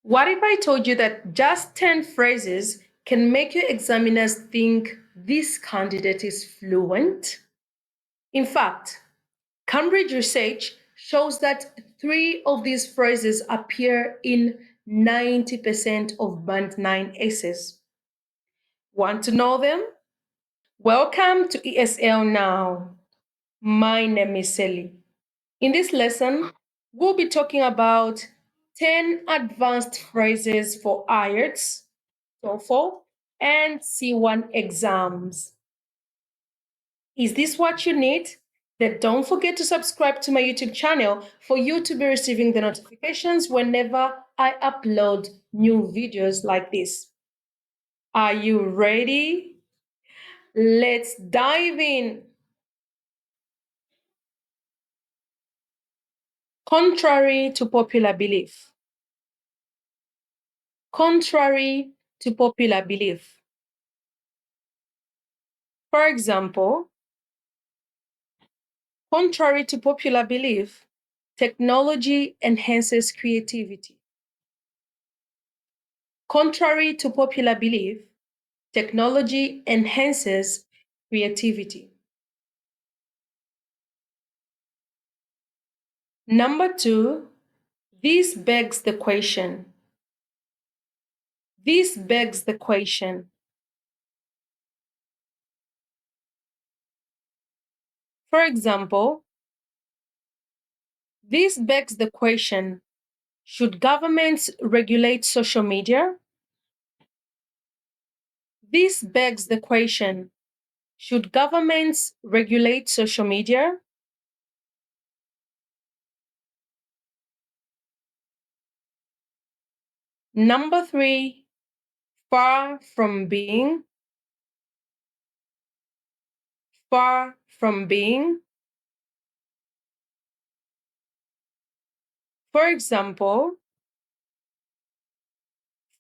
What if I told you that just 10 phrases can make your examiners think this candidate is fluent? In fact, Cambridge research shows that 3 of these phrases appear in 90% of Band 9 essays. Want to know them? Welcome to ESL Now. My name is Selly. In this lesson, we'll be talking about 10 advanced phrases for IELTS, TOEFL, and C1 exams. Is this what you need? Then don't forget to subscribe to my YouTube channel for you to be receiving the notifications whenever I upload new videos like this. Are you ready? Let's dive in. Contrary to popular belief. Contrary to popular belief. For example, contrary to popular belief, technology enhances creativity. Contrary to popular belief, technology enhances creativity. Number 2, this begs the question. This begs the question. For example, this begs the question, should governments regulate social media? This begs the question, should governments regulate social media? Number 3, far from being. Far from being. For example,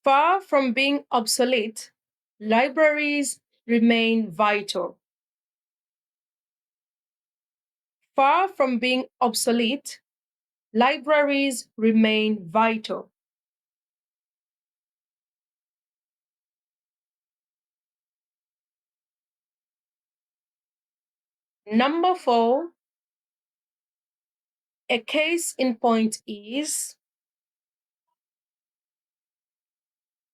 far from being obsolete, libraries remain vital. Far from being obsolete, libraries remain vital. Number 4, a case in point is.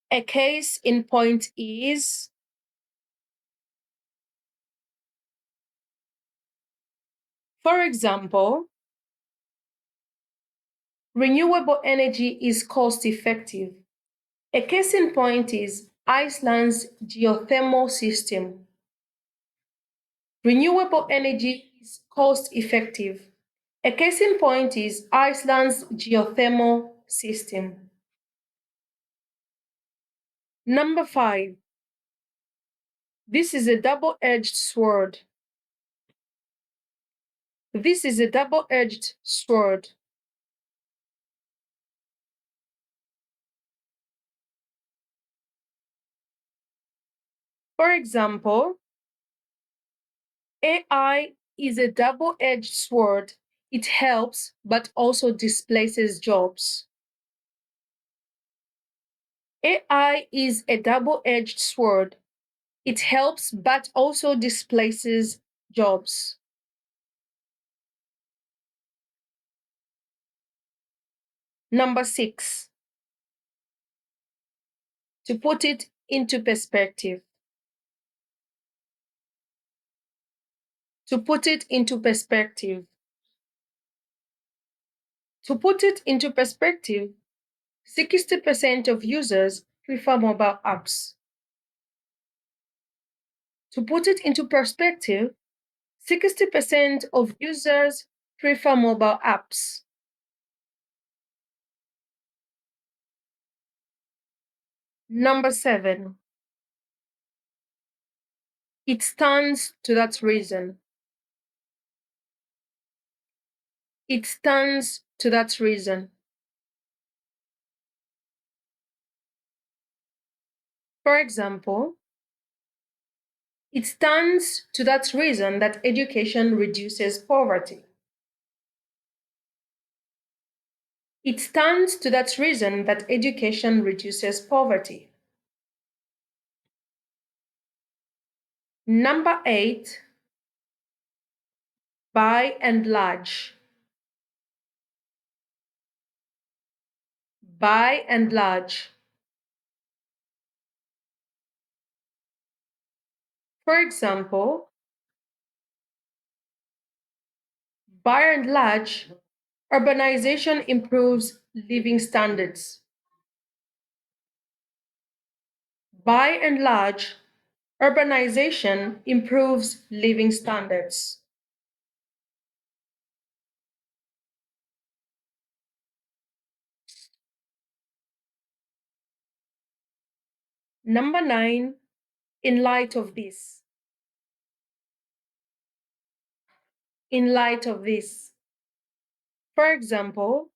A case in point is. For example, renewable energy is cost effective. A case in point is Iceland's geothermal system. Renewable energy is cost effective. A case in point is Iceland's geothermal system. Number 5, this is a double-edged sword. This is a double-edged sword. For example, AI is a double-edged sword. It helps but also displaces jobs. AI is a double-edged sword. It helps but also displaces jobs. Number 6, to put it into perspective. To put it into perspective. To put it into perspective, 60% of users prefer mobile apps. To put it into perspective, 60% of users prefer mobile apps. Number 7, it stands to that reason. It stands to that reason. For example, it stands to that reason that education reduces poverty. It stands to that reason that education reduces poverty. Number 8, by and large. By and large. For example, by and large, urbanization improves living standards. By and large, urbanization improves living standards. Number 9, in light of this. In light of this. For example,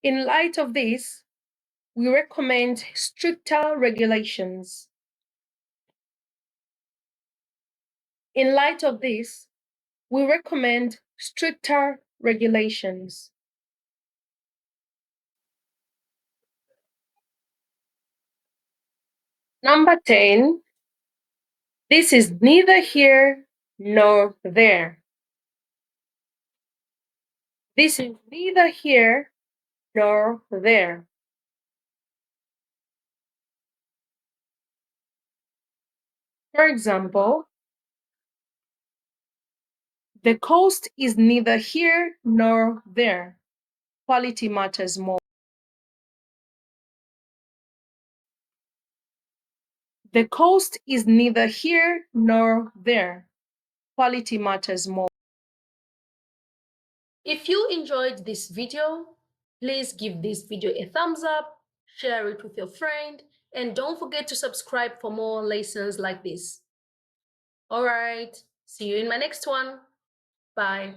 in light of this, we recommend stricter regulations. In light of this, we recommend stricter regulations. Number 10, this is neither here nor there. This is neither here nor there. For example, the cost is neither here nor there. Quality matters more. The cost is neither here nor there. Quality matters more. If you enjoyed this video, please give this video a thumbs up, share it with your friend, and don't forget to subscribe for more lessons like this. All right, see you in my next one. Bye.